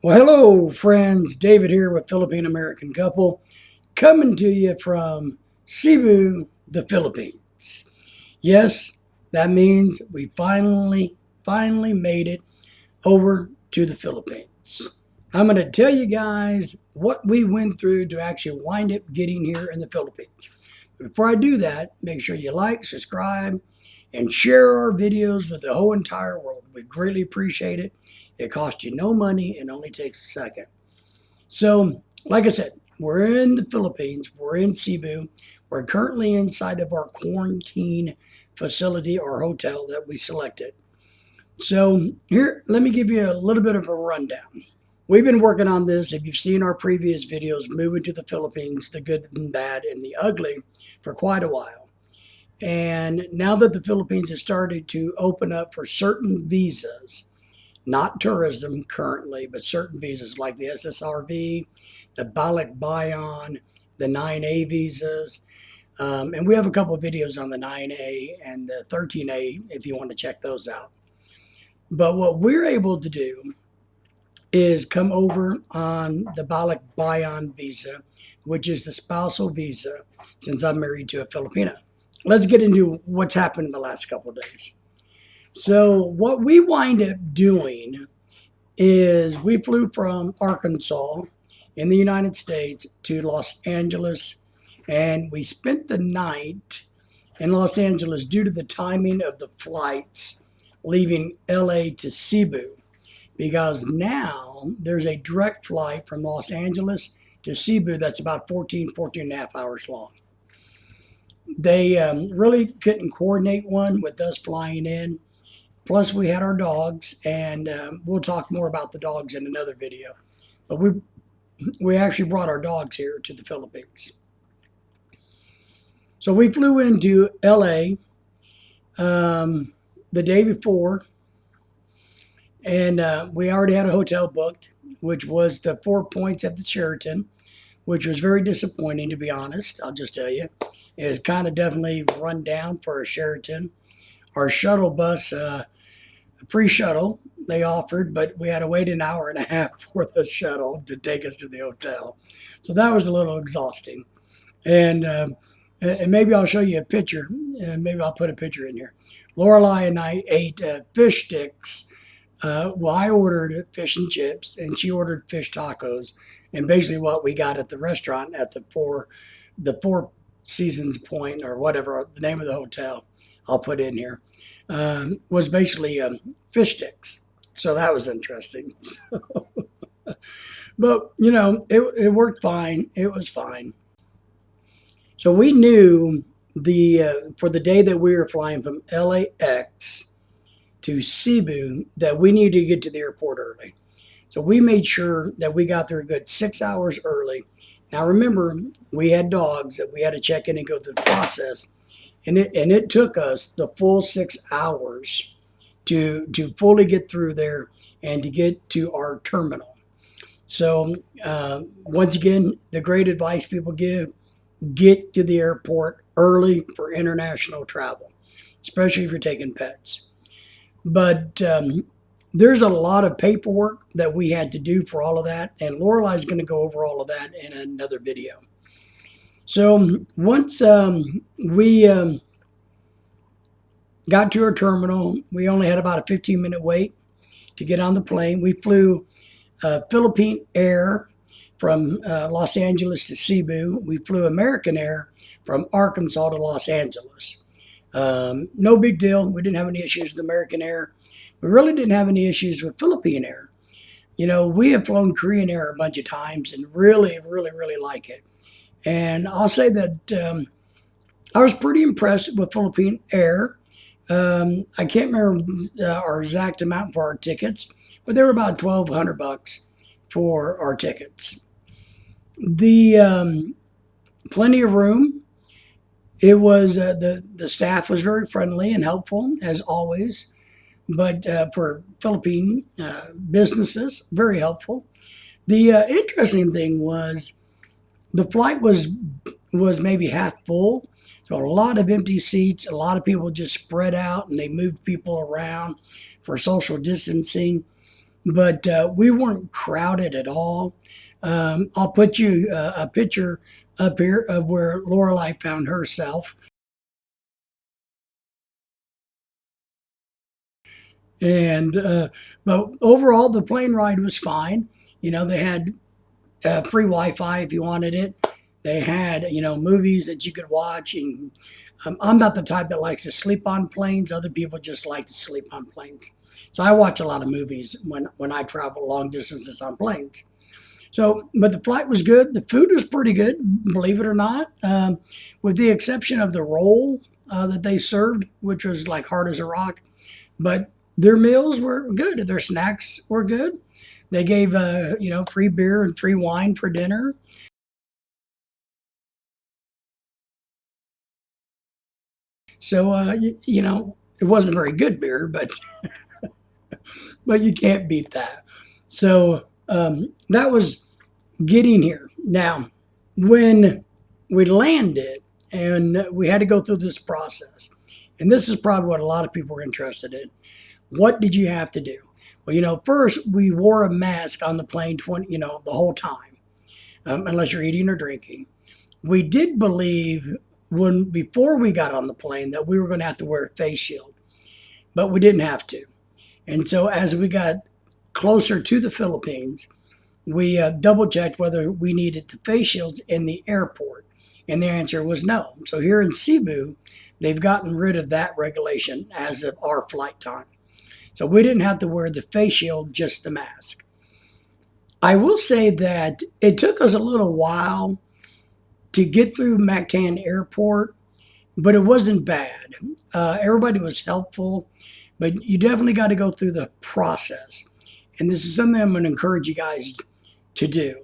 Well, hello, friends. David here with Philippine American Couple, coming to you from Cebu, the Philippines. Yes, that means we finally made it over to the Philippines. I'm going to tell you guys what we went through to actually wind up getting here in the Philippines. Before I do that, make sure you like, subscribe, and share our videos with the whole entire world. We greatly appreciate it. It costs you no money and only takes a second. So, like I said, we're in the Philippines. We're in Cebu. We're currently inside of our quarantine facility or hotel that we selected. So, here, let me give you a little bit of a rundown. We've been working on this. If you've seen our previous videos, moving to the Philippines, the good and bad and the ugly, for quite a while. And now that the Philippines has started to open up for certain visas, not tourism currently, but certain visas like the SSRV, the Balikbayan, the 9A visas. And we have a couple of videos on the 9A and the 13A if you want to check those out. But what we're able to do is come over on the Balikbayan visa, which is the spousal visa, since I'm married to a Filipina. Let's get into what's happened in the last couple of days. So, what we wind up doing is we flew from Arkansas in the United States to Los Angeles, and we spent the night in Los Angeles due to the timing of the flights leaving LA to Cebu, because now there's a direct flight from Los Angeles to Cebu that's about 14 and a half hours long. They really couldn't coordinate one with us flying in. Plus, we had our dogs, and we'll talk more about the dogs in another video. But we actually brought our dogs here to the Philippines. So we flew into LA the day before, and we already had a hotel booked, which was the 4 Points at the Sheraton, which was very disappointing, to be honest. I'll just tell you. It was kind of definitely run down for a Sheraton. Our shuttle bus, free shuttle they offered, but we had to wait an hour and a half for the shuttle to take us to the hotel. So that was a little exhausting. And maybe I'll show you a picture. Maybe I'll put a picture in here. Lorelai and I ate fish sticks. Well, I ordered fish and chips, and she ordered fish tacos. And basically, what we got at the restaurant at the Four Seasons Point, or whatever the name of the hotel, I'll put in here, was basically fish sticks. So that was interesting. But, it worked fine. It was fine. So we knew for the day that we were flying from LAX to Cebu that we needed to get to the airport early. So we made sure that we got there a good 6 hours early. Now remember, we had dogs that we had to check in and go through the process. And it took us the full 6 hours to fully get through there and to get to our terminal. So once again, the great advice people give: get to the airport early for international travel, especially if you're taking pets. But there's a lot of paperwork that we had to do for all of that, and Lorelai's going to go over all of that in another video. So once we got to our terminal, we only had about a 15-minute wait to get on the plane. We flew Philippine Air from Los Angeles to Cebu. We flew American Air from Arkansas to Los Angeles. No big deal. We didn't have any issues with American Air. We really didn't have any issues with Philippine Air. We have flown Korean Air a bunch of times and really, really, really like it. And I'll say that I was pretty impressed with Philippine Air. I can't remember our exact amount for our tickets, but they were about $1,200 for our tickets. The plenty of room. It was the staff was very friendly and helpful as always, but for Philippine businesses, very helpful. The interesting thing was the flight was maybe half full, so a lot of empty seats. A lot of people just spread out and they moved people around for social distancing. but we weren't crowded at all. I'll put you a picture up here of where Lorelei found herself. And but overall, the plane ride was fine. You know, they had free Wi-Fi if you wanted it. They had movies that you could watch. And I'm not the type that likes to sleep on planes. Other people just like to sleep on planes. So I watch a lot of movies when I travel long distances on planes. So, but the flight was good. The food was pretty good, believe it or not, with the exception of the roll that they served, which was like hard as a rock. But their meals were good. Their snacks were good. They gave free beer and free wine for dinner. So it wasn't very good beer, but you can't beat that. So that was getting here. Now, when we landed and we had to go through this process, and this is probably what a lot of people were interested in. What did you have to do? Well, first we wore a mask on the plane the whole time, unless you're eating or drinking. We did believe when before we got on the plane that we were going to have to wear a face shield, but we didn't have to. And so as we got closer to the Philippines, we double checked whether we needed the face shields in the airport, and the answer was no. So here in Cebu, they've gotten rid of that regulation as of our flight time. So we didn't have to wear the face shield, just the mask. I will say that it took us a little while to get through Mactan Airport, but it wasn't bad. Everybody was helpful, but you definitely got to go through the process. And this is something I'm going to encourage you guys to do.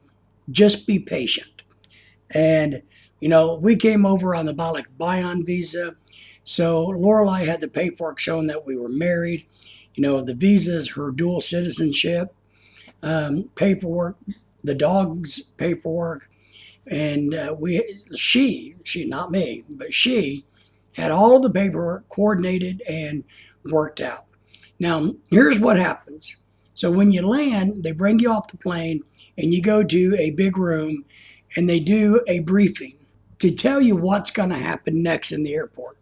Just be patient. And, we came over on the Balik Bayan visa. So Lorelei had the paperwork showing that we were married. The visas, her dual citizenship, paperwork, the dog's paperwork, and she, not me, but she had all the paperwork coordinated and worked out. Now, here's what happens. So when you land, they bring you off the plane and you go to a big room and they do a briefing to tell you what's going to happen next in the airport.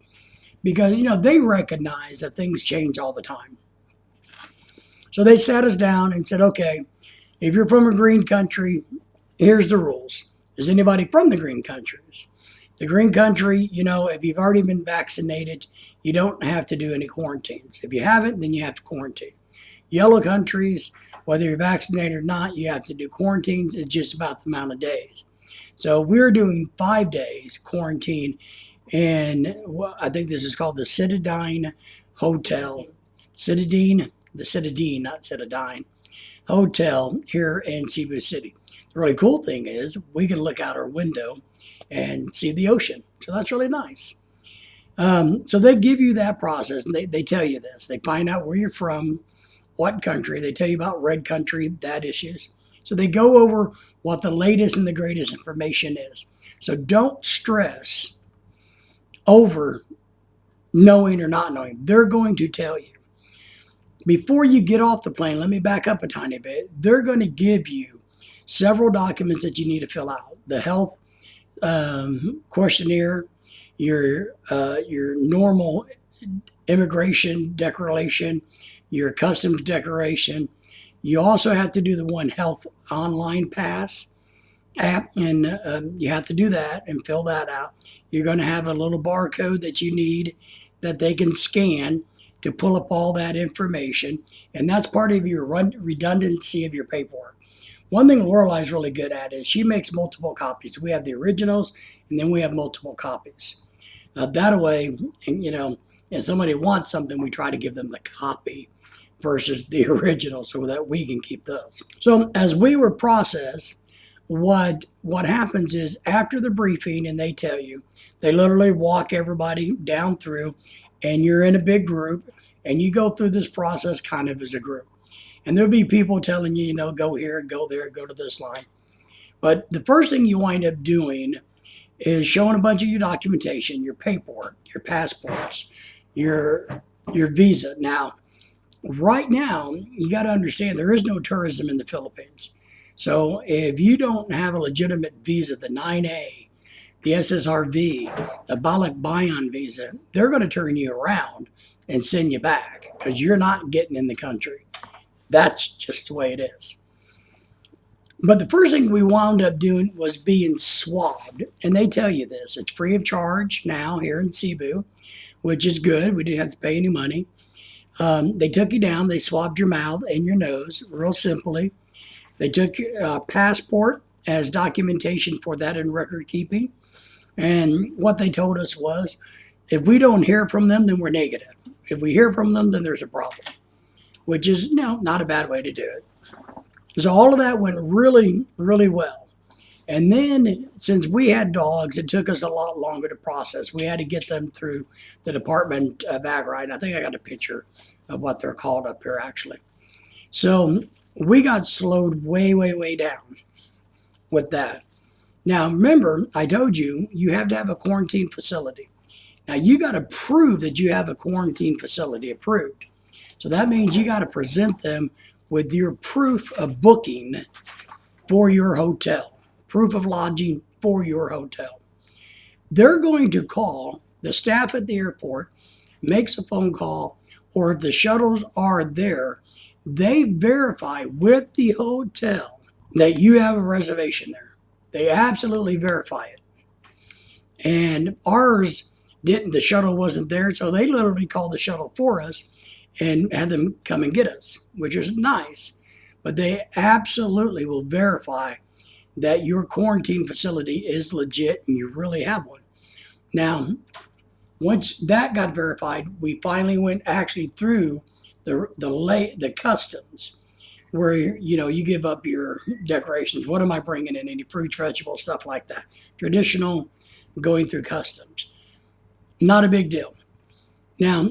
Because, they recognize that things change all the time. So they sat us down and said, okay, if you're from a green country, here's the rules. Is anybody from the green countries? The green country, if you've already been vaccinated, you don't have to do any quarantines. If you haven't, then you have to quarantine. Yellow countries, whether you're vaccinated or not, you have to do quarantines. It's just about the amount of days. So we're doing 5 days quarantine in, I think this is called the Citadine Hotel. Citadine, the Citadine, not Citadine, Hotel here in Cebu City. The really cool thing is we can look out our window and see the ocean. So that's really nice. So they give you that process and they tell you this. They find out where you're from, what country. They tell you about red country, that issues. So they go over what the latest and the greatest information is. So don't stress over knowing or not knowing. They're going to tell you. Before you get off the plane, let me back up a tiny bit. They're going to give you several documents that you need to fill out. The health questionnaire, your normal immigration declaration, your customs declaration. You also have to do the One Health online pass app, and you have to do that and fill that out. You're going to have a little barcode that you need that they can scan to pull up all that information, and that's part of your redundancy of your paperwork. One thing Lorelei's really good at is she makes multiple copies. We have the originals, and then we have multiple copies. That way, and, if somebody wants something, we try to give them the copy versus the original so that we can keep those. So as we were processed, what happens is after the briefing and they tell you, they literally walk everybody down through and you're in a big group and you go through this process kind of as a group. And there'll be people telling you, go here, go there, go to this line. But the first thing you wind up doing is showing a bunch of your documentation, your paperwork, your passports, your visa. Now, right now, you got to understand there is no tourism in the Philippines. So if you don't have a legitimate visa, the 9A, the SSRV, the Balikbayan visa, they're going to turn you around and send you back because you're not getting in the country. That's just the way it is. But the first thing we wound up doing was being swabbed. And they tell you this. It's free of charge now here in Cebu, which is good. We didn't have to pay any money. They took you down. They swabbed your mouth and your nose real simply. They took your passport as documentation for that in record keeping. And what they told us was, if we don't hear from them, then we're negative. If we hear from them, then there's a problem, which is not a bad way to do it. So all of that went really, really well. And then since we had dogs, it took us a lot longer to process. We had to get them through the Department of Agri. And I think I got a picture of what they're called up here actually. So we got slowed way, way, way down with that. Now remember, I told you, you have to have a quarantine facility. Now you got to prove that you have a quarantine facility approved. So that means you got to present them with your proof of booking for your hotel, proof of lodging for your hotel. They're going to call the staff at the airport, makes a phone call, or if the shuttles are there, they verify with the hotel that you have a reservation there. They absolutely verify it. And ours didn't, the shuttle wasn't there, so they literally called the shuttle for us and had them come and get us, which is nice. But they absolutely will verify that your quarantine facility is legit and you really have one. Now, once that got verified, we finally went actually through the customs where you give up your decorations. What am I bringing in? Any fruits, vegetables, stuff like that. Traditional, going through customs. Not a big deal. Now,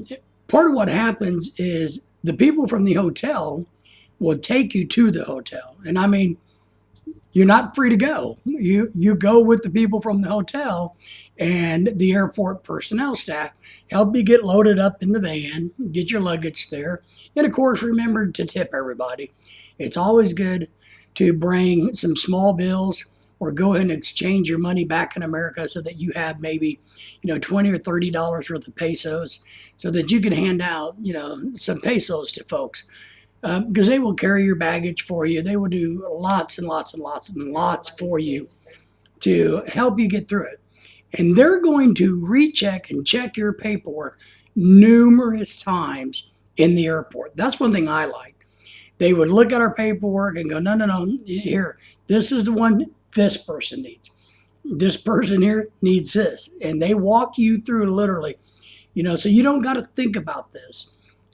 part of what happens is the people from the hotel will take you to the hotel. And I mean, you're not free to go. You go with the people from the hotel, and the airport personnel staff help you get loaded up in the van, get your luggage there. And of course, remember to tip everybody. It's always good to bring some small bills or go ahead and exchange your money back in America so that you have maybe, $20 or $30 worth of pesos so that you can hand out, some pesos to folks because they will carry your baggage for you. They will do lots and lots and lots and lots for you to help you get through it. And they're going to recheck and check your paperwork numerous times in the airport. That's one thing I like. They would look at our paperwork and go, no, no, no, here, this is the one this person needs. This person here needs this. And they walk you through literally, so you don't got to think about this.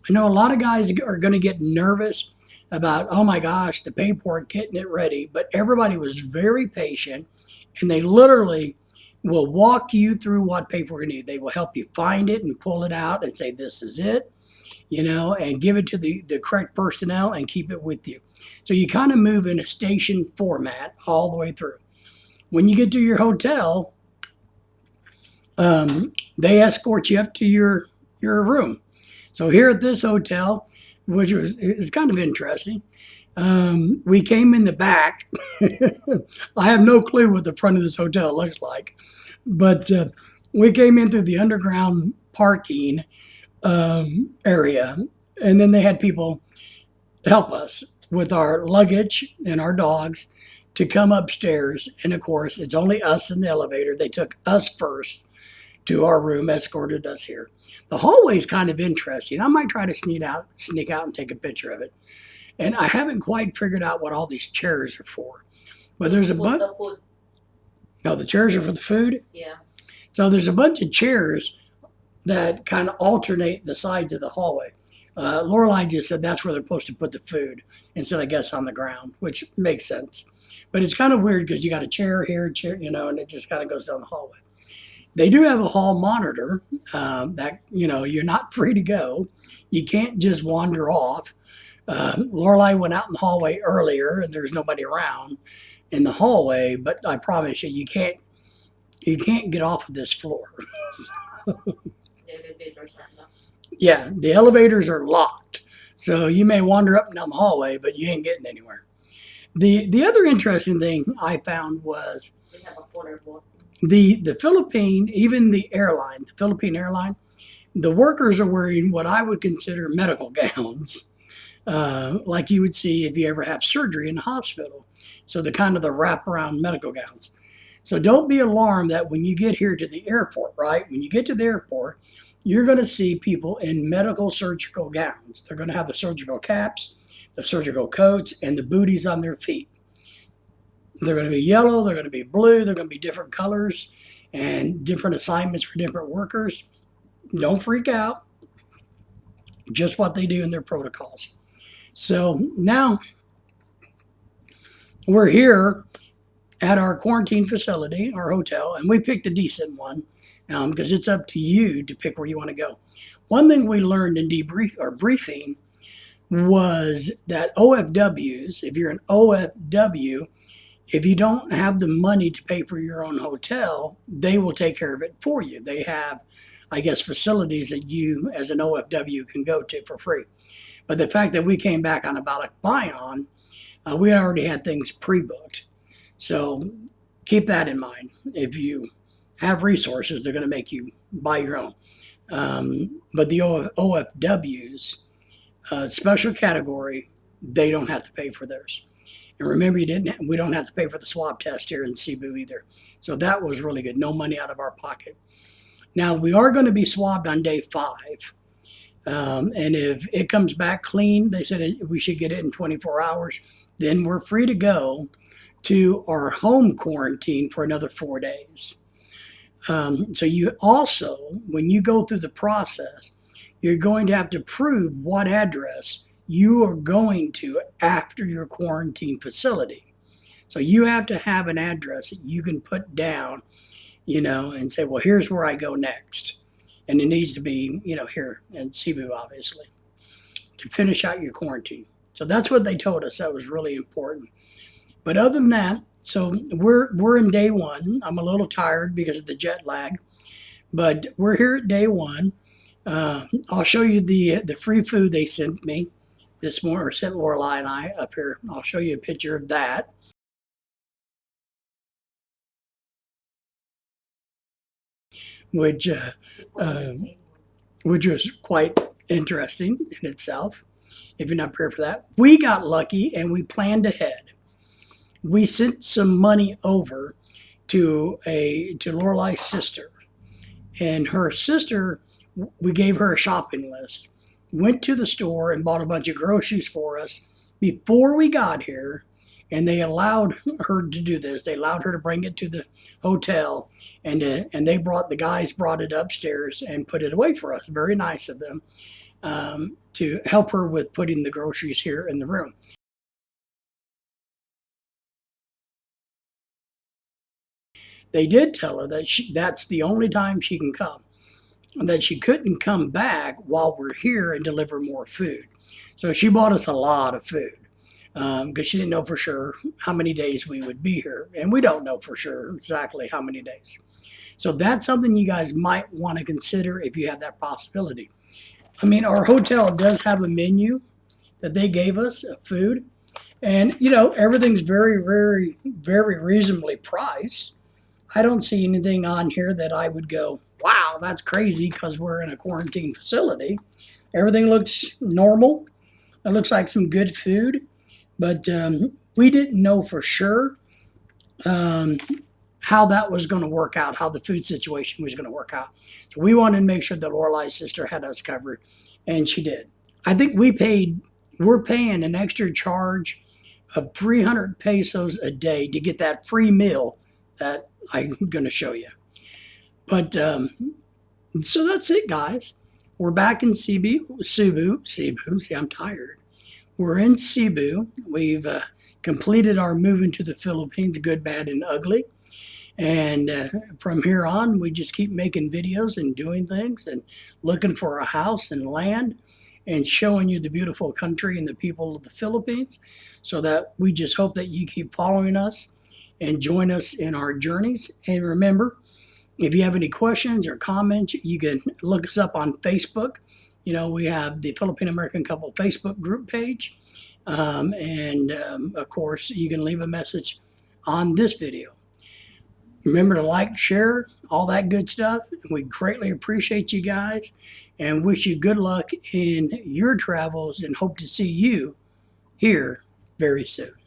I know a lot of guys are going to get nervous about, oh my gosh, the paperwork, getting it ready. But everybody was very patient, and they literally will walk you through what paperwork you need. They will help you find it and pull it out and say, this is it, and give it to the correct personnel and keep it with you. So you kind of move in a station format all the way through. When you get to your hotel, they escort you up to your room. So here at this hotel, which is kind of interesting, we came in the back. I have no clue what the front of this hotel looks like, but we came in through the underground parking area, and then they had people help us with our luggage and our dogs to come upstairs. And of course, it's only us in the elevator. They took us first to our room, escorted us here. The hallway is kind of interesting. I might try to sneak out and take a picture of it. And I haven't quite figured out what all these chairs are for. But there's a bunch. No, the chairs are for the food? Yeah. So there's a bunch of chairs that kind of alternate the sides of the hallway. Lorelai just said that's where they're supposed to put the food instead, I guess, on the ground, which makes sense. But it's kind of weird because you got a chair here, and it just kind of goes down the hallway. They do have a hall monitor that, you're not free to go. You can't just wander off. Lorelai went out in the hallway earlier, and there's nobody around in the hallway, but I promise you, you can't get off of this floor. The elevators are locked. Yeah, the elevators are locked. So you may wander up and down the hallway, but you ain't getting anywhere. The other interesting thing I found was the Philippine, even the airline, the Philippine airline, the workers are wearing what I would consider medical gowns, like you would see if you ever have surgery in the hospital. So the kind of the wraparound medical gowns. So don't be alarmed that when you get here to the airport, right? When you get to the airport, you're going to see people in medical surgical gowns. They're going to have the surgical caps, the surgical coats, and the booties on their feet. They're going to be yellow, they're going to be blue, they're going to be different colors and different assignments for different workers. Don't freak out. Just what they do in their protocols. So now we're here at our quarantine facility, our hotel, and we picked a decent one because it's up to you to pick where you want to go. One thing we learned in briefing was that OFWs, if you're an OFW, if you don't have the money to pay for your own hotel, they will take care of it for you. They have, I guess, facilities that you as an OFW can go to for free. But the fact that we came back on a ballot buy-on, we already had things pre-booked. So keep that in mind. If you have resources, they're going to make you buy your own. But the OFWs, special category, they don't have to pay for theirs. And remember, we don't have to pay for the swab test here in Cebu either. So that was really good. No money out of our pocket. Now, we are going to be swabbed on day 5. And if it comes back clean, they said we should get it in 24 hours. Then we're free to go to our home quarantine for another 4 days. So you also, when you go through the process, you're going to have to prove what address you are going to after your quarantine facility. So you have to have an address that you can put down, and say, well, here's where I go next. And it needs to be, here in Cebu, obviously, to finish out your quarantine. So that's what they told us. That was really important. But other than that, so we're in day 1. I'm a little tired because of the jet lag, but we're here at day 1. I'll show you the free food they sent me this morning, or sent Lorelai and I up here. I'll show you a picture of that. Which was quite interesting in itself, if you're not prepared for that. We got lucky and we planned ahead. We sent some money over to Lorelai's sister. And her sister, we gave her a shopping list, went to the store and bought a bunch of groceries for us before we got here. And they allowed her to do this. They allowed her to bring it to the hotel, and the guys brought it upstairs and put it away for us. Very nice of them, to help her with putting the groceries here in the room. They did tell her that that's the only time she can come, and that she couldn't come back while we're here and deliver more food. So she bought us a lot of food, because she didn't know for sure how many days we would be here. And we don't know for sure exactly how many days. So that's something you guys might want to consider if you have that possibility. I mean, our hotel does have a menu that they gave us of food. And, everything's very, very, very reasonably priced. I don't see anything on here that I would go, wow, that's crazy, because we're in a quarantine facility. Everything looks normal. It looks like some good food. But we didn't know for sure how that was going to work out, how the food situation was going to work out. So we wanted to make sure that Lorelai's sister had us covered, and she did. I think we're paying an extra charge of 300 pesos a day to get that free meal that I'm going to show you. But so that's it, guys. We're back in Cebu. See, I'm tired. We're in Cebu. We've completed our move into the Philippines, good, bad, and ugly. And from here on, we just keep making videos and doing things and looking for a house and land and showing you the beautiful country and the people of the Philippines, so that we just hope that you keep following us and join us in our journeys. And remember, if you have any questions or comments, you can look us up on Facebook. we have the Philippine American Couple Facebook group page. Of course, you can leave a message on this video. Remember to like, share, all that good stuff. We greatly appreciate you guys and wish you good luck in your travels and hope to see you here very soon.